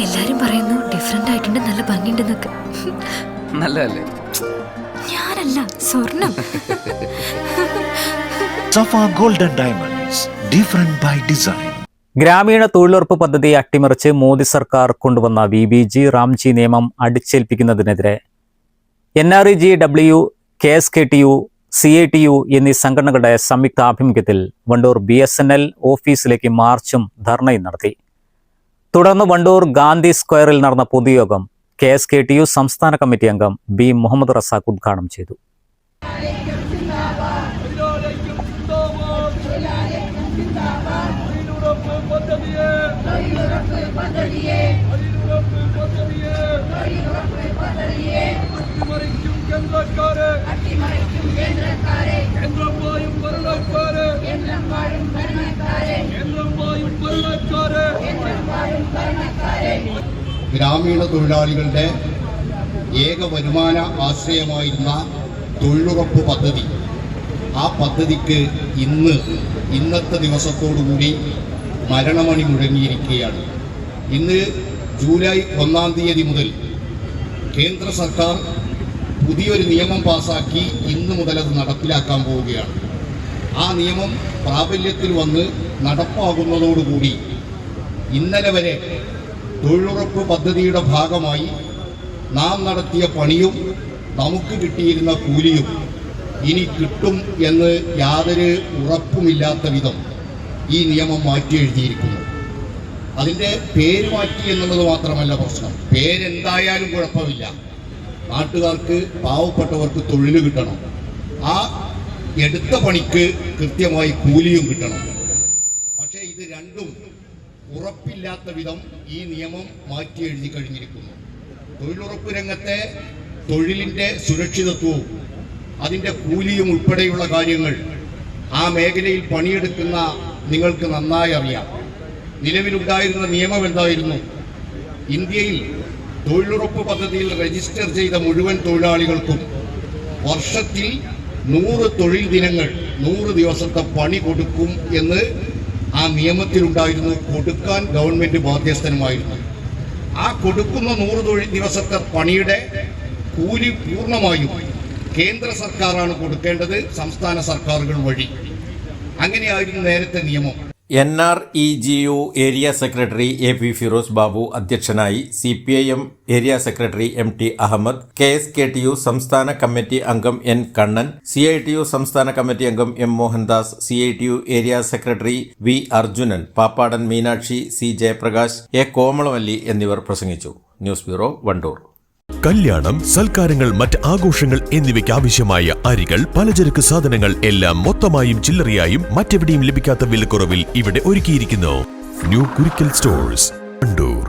എല്ലാരും പറയുന്നു ഡിഫറെന്റ് ആയിട്ടുണ്ട്, നല്ല ഭംഗിയുണ്ടെന്നൊക്കെ. നല്ലതല്ലേ? ഞാനല്ല, സ്വർണം. Safa golden diamonds, different by design. ഗ്രാമീണ തൊഴിലുറപ്പ് പദ്ധതി അട്ടിമറിച്ച് മോദി സർക്കാർ കൊണ്ടുവന്ന VBG റാംജി നിയമം അടിച്ചേൽപ്പിക്കുന്നതിനെതിരെ NREGW, KSKTU, CITU എന്നീ സംഘടനകളുടെ സംയുക്ത ആഭിമുഖ്യത്തിൽ വണ്ടൂർ BSNL ഓഫീസിലേക്ക് മാർച്ചും ധർണയും നടത്തി. തുടർന്ന് വണ്ടൂർ ഗാന്ധി സ്ക്വയറിൽ നടന്ന പൊതുയോഗം KSKTU സംസ്ഥാന കമ്മിറ്റി അംഗം B. മുഹമ്മദ് റസാഖ് ഉദ്ഘാടനം ചെയ്തു. ഗ്രാമീണ തൊഴിലാളികളുടെ ഏക വരുമാന ആശ്രയമായിരുന്ന തൊഴിലുറപ്പ് പദ്ധതി, ആ പദ്ധതിക്ക് ഇന്നത്തെ ദിവസത്തോടുകൂടി മരണമണി മുഴങ്ങിയിരിക്കുകയാണ്. ഇന്ന് ജൂലൈ 1-ാം തീയതി മുതൽ കേന്ദ്ര സർക്കാർ പുതിയൊരു നിയമം പാസാക്കി ഇന്ന് മുതൽ അത് നടപ്പിലാക്കാൻ പോവുകയാണ്. ആ നിയമം പ്രാബല്യത്തിൽ വന്ന് നടപ്പാകുന്നതോടുകൂടി ഇന്നലെ വരെ തൊഴിലുറപ്പ് പദ്ധതിയുടെ ഭാഗമായി നാം നടത്തിയ പണിയും നമുക്ക് കിട്ടിയിരുന്ന കൂലിയും ഇനി കിട്ടും എന്ന് യാതൊരു ഉറപ്പുമില്ലാത്ത വിധം ഈ നിയമം മാറ്റി എഴുതിയിരിക്കുന്നു. അതിൻ്റെ പേര് മാറ്റി എന്നുള്ളത് മാത്രമല്ല പ്രശ്നം. പേരെന്തായാലും കുഴപ്പമില്ല, നാട്ടുകാർക്ക്, പാവപ്പെട്ടവർക്ക് തൊഴിൽ കിട്ടണം, ആ എടുത്ത പണിക്ക് കൃത്യമായി കൂലിയും കിട്ടണം. പക്ഷേ ഇത് രണ്ടും ഉറപ്പില്ലാത്ത വിധം ഈ നിയമം മാറ്റി എഴുതി കഴിഞ്ഞിരിക്കുന്നു. തൊഴിലുറപ്പ് രംഗത്തെ തൊഴിലിൻ്റെ സുരക്ഷിതത്വവും അതിൻ്റെ കൂലിയും ഉൾപ്പെടെയുള്ള കാര്യങ്ങൾ ആ മേഖലയിൽ പണിയെടുക്കുന്ന നിങ്ങൾക്ക് നന്നായി അറിയാം. നിലവിലുണ്ടായിരുന്ന നിയമം എന്തായിരുന്നു? ഇന്ത്യയിൽ തൊഴിലുറപ്പ് പദ്ധതിയിൽ രജിസ്റ്റർ ചെയ്ത മുഴുവൻ തൊഴിലാളികൾക്കും വർഷത്തിൽ 100 തൊഴിൽ ദിനങ്ങൾ, 100 ദിവസത്തെ പണി കൊടുക്കും എന്ന് ആ നിയമത്തിലുണ്ടായിരുന്നു. കൊടുക്കാൻ ഗവൺമെന്റ് ബാധ്യസ്ഥനുമായിരുന്നു. ആ കൊടുക്കുന്ന 100 തൊഴിൽ ദിവസത്തെ പണിയുടെ കൂലി പൂർണ്ണമായും കേന്ദ്ര സർക്കാരാണ് കൊടുക്കേണ്ടത്, സംസ്ഥാന സർക്കാരുകൾ വഴി. അങ്ങനെയായിരുന്നു നേരത്തെ നിയമം. NREGU area secretary AP Firoz Babu അധ്യക്ഷനായി. CPIM area secretary MT Ahmed, KSKTU സംസ്ഥാന കമ്മിറ്റി അംഗം N കണ്ണൻ, CITU സംസ്ഥാന കമ്മിറ്റി അംഗം M Mohandas, CITU area secretary V Arjunan, Pappadan Meenakshi, C Jayaprakash, A Komalavalli എന്നിവർ പ്രസംഗിച്ചു. News bureau, Wandoor. കല്യാണം, സൽക്കാരങ്ങൾ, മറ്റ് ആഘോഷങ്ങൾ എന്നിവയ്ക്ക് ആവശ്യമായ അരികൾ, പലചരക്ക് സാധനങ്ങൾ എല്ലാം മൊത്തമായും ചില്ലറയായും മറ്റെവിടെയും ലഭിക്കാത്ത വിലക്കുറവിൽ ഇവിടെ ഒരുക്കിയിരിക്കുന്നു. New Kurikkal stores, Wandoor.